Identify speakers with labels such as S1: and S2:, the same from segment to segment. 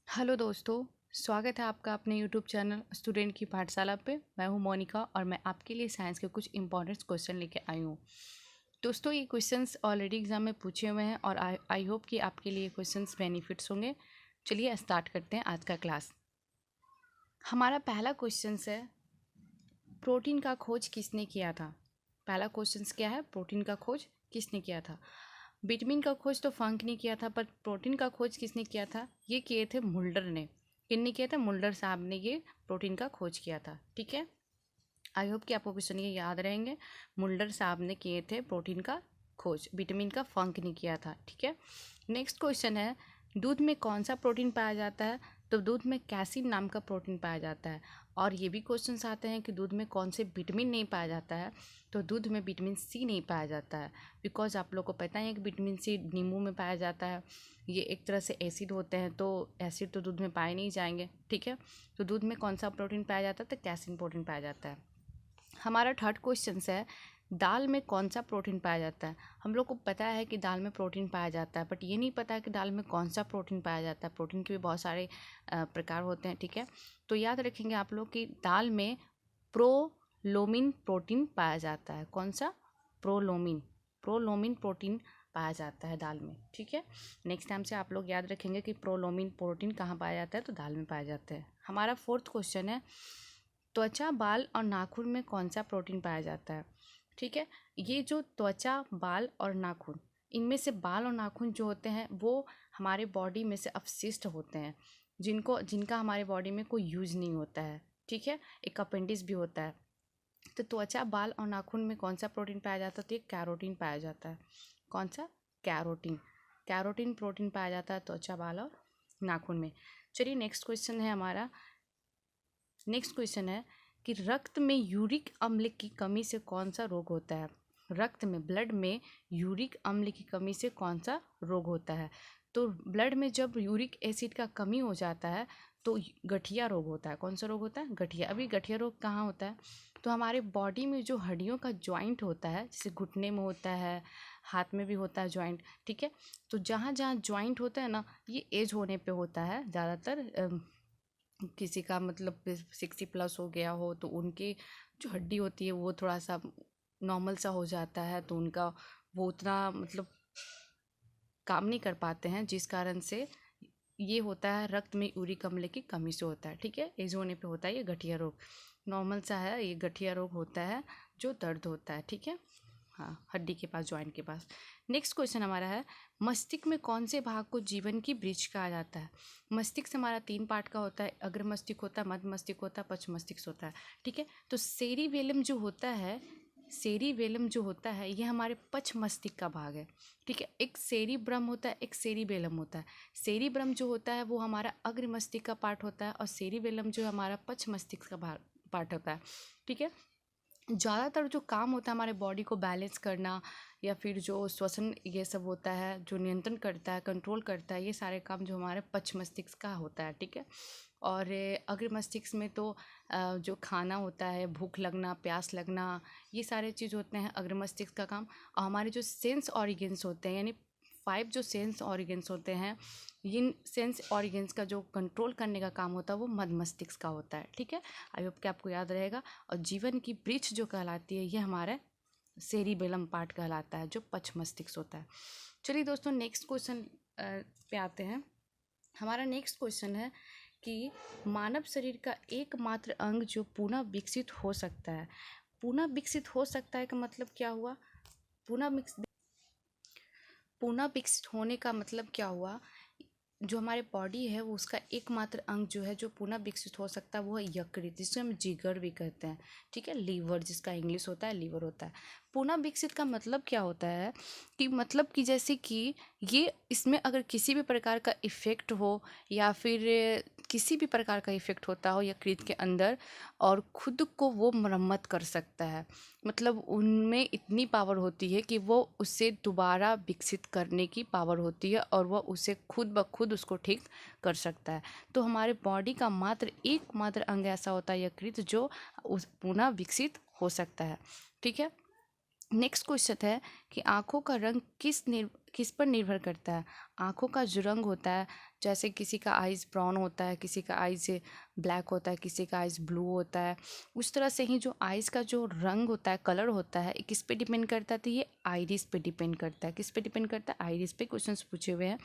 S1: Hello दोस्तों, स्वागत है आपका अपने यूट्यूब चैनल स्टूडेंट की पाठशाला पे। मैं हूं मोनिका और मैं आपके लिए साइंस के कुछ इंपॉर्टेंट क्वेश्चन लेके आई हूं। दोस्तों, ये क्वेश्चंस ऑलरेडी एग्जाम में पूछे हुए हैं और आई होप कि आपके लिए क्वेश्चंस बेनिफिट्स होंगे। चलिए स्टार्ट करते हैं आज का क्लास। हमारा पहला क्वेश्चन है, प्रोटीन का खोज किसने किया था। पहला क्वेश्चन क्या है, प्रोटीन का खोज किसने किया था। विटामिन का खोज तो फंक ने किया था, पर प्रोटीन का खोज किसने किया था, ये किए थे मुल्डर ने। किसने किया था, मुल्डर साहब ने ये प्रोटीन का खोज किया था। ठीक है, आई होप कि आपको क्वेश्चन ये याद रहेंगे। मुल्डर साहब ने किए थे प्रोटीन का खोज, विटामिन का फंक ने किया था। ठीक है, नेक्स्ट क्वेश्चन है, दूध में कौन सा प्रोटीन पाया जाता है। तो दूध में कैसीन नाम का प्रोटीन पाया जाता है। और ये भी क्वेश्चंस आते हैं कि दूध में कौन से विटामिन नहीं पाया जाता है। तो दूध में विटामिन सी नहीं पाया जाता है, बिकॉज आप लोग को पता है कि विटामिन सी नींबू में पाया जाता है। ये एक तरह से एसिड होते हैं, तो एसिड तो दूध में पाए नहीं जाएंगे। ठीक है, तो दूध में कौन सा प्रोटीन पाया जाता है, तो कैसीन प्रोटीन पाया जाता है। हमारा थर्ड क्वेश्चन है, दाल में कौन सा प्रोटीन पाया जाता है। हम लोग को पता है कि दाल में प्रोटीन पाया जाता है, बट ये नहीं पता है कि दाल में कौन सा प्रोटीन पाया जाता है। प्रोटीन के भी बहुत सारे प्रकार होते हैं। ठीक है, तो याद रखेंगे आप लोग कि दाल में प्रोलोमिन प्रोटीन पाया जाता है। कौन सा, प्रोलोमिन। प्रोलोमिन प्रोटीन पाया जाता है दाल में। ठीक है, नेक्स्ट टाइम से आप लोग याद रखेंगे कि प्रोलोमिन प्रोटीन कहाँ पाया जाता है, तो दाल में पाया जाता है। हमारा फोर्थ क्वेश्चन है, त्वचा, बाल और नाखून में कौन सा प्रोटीन पाया जाता है। ठीक है, ये जो त्वचा, बाल और नाखून, इनमें से बाल और नाखून जो होते हैं वो हमारे बॉडी में से अपशिष्ट होते हैं, जिनका हमारे बॉडी में कोई यूज नहीं होता है। ठीक है, एक अपेंडिक्स भी होता है। तो त्वचा, बाल और नाखून में कौन सा प्रोटीन पाया जाता है, तो ये कैरोटीन पाया जाता है। कौन सा, कैरोटीन। कैरोटीन प्रोटीन पाया जाता है त्वचा, बाल और नाखून में। चलिए नेक्स्ट क्वेश्चन है हमारा। नेक्स्ट क्वेश्चन है कि रक्त में यूरिक अम्ल की कमी से कौन सा रोग होता है। रक्त में, ब्लड में यूरिक अम्ल की कमी से कौन सा रोग होता है। तो ब्लड में जब यूरिक एसिड का कमी हो जाता है तो गठिया रोग होता है। कौन सा रोग होता है, गठिया। अभी गठिया रोग कहाँ होता है, तो हमारे बॉडी में जो हड्डियों का जॉइंट होता है, जैसे घुटने में होता है, हाथ में भी होता है जॉइंट। ठीक है, तो जहाँ जहाँ जॉइंट होता है ना, ये एज होने पे होता है ज़्यादातर। किसी का मतलब 60+ हो गया हो तो उनकी जो हड्डी होती है वो थोड़ा सा नॉर्मल सा हो जाता है, तो उनका वो उतना मतलब काम नहीं कर पाते हैं, जिस कारण से ये होता है, रक्त में यूरिक अम्ल की कमी से होता है। ठीक है, एज होने पे होता है ये गठिया रोग। नॉर्मल सा है, ये गठिया रोग होता है जो दर्द होता है। ठीक है, हाँ, हड्डी के पास, जॉइंट के पास। नेक्स्ट क्वेश्चन हमारा है, मस्तिष्क में कौन से भाग को जीवन की वृक्ष कहा जाता है। मस्तिष्क हमारा 3 पार्ट का होता है, अग्र मस्तिष्क होता है, मध्य मस्तिष्क होता है, पश्च मस्तिष्क होता है। ठीक है, तो सेरिबेलम जो होता है, सेरिबेलम जो होता है ये हमारे पश्च मस्तिष्क का भाग है। ठीक है, एक सेरिब्रम होता है, एक सेरिबेलम होता है। सेरिब्रम जो होता है वो हमारा अग्र मस्तिष्क का पार्ट होता है, और सेरिबेलम जो हमारा पश्च मस्तिष्क का भाग पार्ट होता है। ठीक है, ज़्यादातर जो काम होता है हमारे बॉडी को बैलेंस करना, या फिर जो श्वसन ये सब होता है, जो नियंत्रण करता है, कंट्रोल करता है, ये सारे काम जो हमारे पश्च मस्तिष्क का होता है। ठीक है, और अग्र मस्तिष्क में तो जो खाना होता है, भूख लगना, प्यास लगना, ये सारे चीज़ होते हैं अग्र मस्तिष्क का काम। और हमारे जो सेंस ऑर्गन्स होते हैं, यानी 5 जो सेंस ऑर्गन्स होते हैं, इन सेंस ऑर्गन्स का जो कंट्रोल करने का काम होता है वो मध्य मस्तिष्क का होता है। ठीक है, आई होप कि आपको याद रहेगा। और जीवन की वृक्ष जो कहलाती है ये हमारा सेरिबेलम पार्ट कहलाता है, जो पश्च मस्तिष्क होता है। चलिए दोस्तों, नेक्स्ट क्वेश्चन पे आते हैं। हमारा नेक्स्ट क्वेश्चन है कि मानव शरीर का एकमात्र अंग जो पुनः विकसित हो सकता है। पुनः विकसित हो सकता है का मतलब क्या हुआ, पुनः विकसित होने का मतलब क्या हुआ, जो हमारे बॉडी है वो उसका एकमात्र अंग जो है जो पुनः विकसित हो सकता है वो है यकृत, जिसे हम जिगर भी कहते हैं। ठीक है, लीवर, जिसका इंग्लिश होता है लीवर होता है। पुनः विकसित का मतलब क्या होता है कि मतलब कि जैसे कि ये, इसमें अगर किसी भी प्रकार का इफ़ेक्ट हो, या फिर किसी भी प्रकार का इफ़ेक्ट होता हो यकृत के अंदर, और खुद को वो मरम्मत कर सकता है। मतलब उनमें इतनी पावर होती है कि वो उसे दोबारा विकसित करने की पावर होती है, और वह उसे खुद ब खुद उसको ठीक कर सकता है। तो हमारे बॉडी का मात्र एकमात्र अंग ऐसा होता है यकृत, जो उस पुनः विकसित हो सकता है। ठीक है, नेक्स्ट क्वेश्चन है कि आँखों का रंग किस पर निर्भर करता है। आँखों का जो रंग होता है, जैसे किसी का आइज़ ब्राउन होता है, किसी का आइज़ ब्लैक होता है, किसी का आइज़ ब्लू होता है, उस तरह से ही जो आइज़ का जो रंग होता है, कलर होता है, ये किस पे डिपेंड करता है, तो ये आइरिस पे डिपेंड करता है। किस पे डिपेंड करता है? आइरिस पे क्वेश्चंस पूछे हुए हैं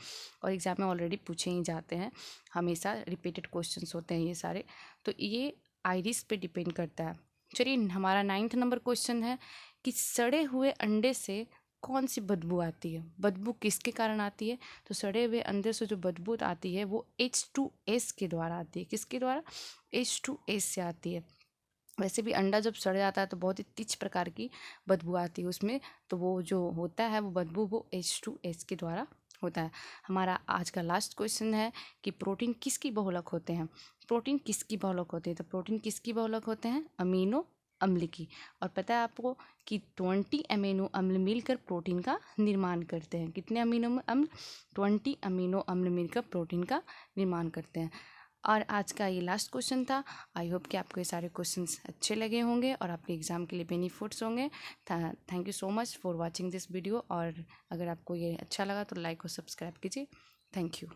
S1: और एग्जाम में ऑलरेडी पूछे ही जाते हैं, हमेशा रिपीटेड क्वेश्चंस होते हैं ये सारे। तो ये आइरिस पे डिपेंड करता है। चलिए, हमारा 9th नंबर क्वेश्चन है कि सड़े हुए अंडे से कौन सी बदबू आती है। बदबू किसके कारण आती है? तो सड़े हुए अंडे से जो बदबू आती है वो H2S के द्वारा आती है। किसके द्वारा? H2S से आती है। वैसे भी अंडा जब सड़ जाता है तो बहुत ही तीव्र प्रकार की बदबू आती है उसमें, तो वो जो होता है वो बदबू वो H2S के द्वारा होता है। हमारा आज का लास्ट क्वेश्चन है कि प्रोटीन किसकी बहुलक होते हैं। प्रोटीन किसकी बहुलक होते हैं? तो प्रोटीन किसकी बहुलक होते हैं? अमीनो अम्ल की। और पता है आपको कि 20 अमीनो अम्ल मिलकर प्रोटीन का निर्माण करते हैं। कितने अमीनो अम्ल? 20 अमीनो अम्ल मिलकर प्रोटीन का निर्माण करते हैं। और आज का ये लास्ट क्वेश्चन था। आई होप कि आपको ये सारे क्वेश्चंस अच्छे लगे होंगे और आपके एग्ज़ाम के लिए बेनिफिट्स होंगे। Thank you so much for watching this video. और अगर आपको ये अच्छा लगा तो लाइक और सब्सक्राइब कीजिए। Thank you.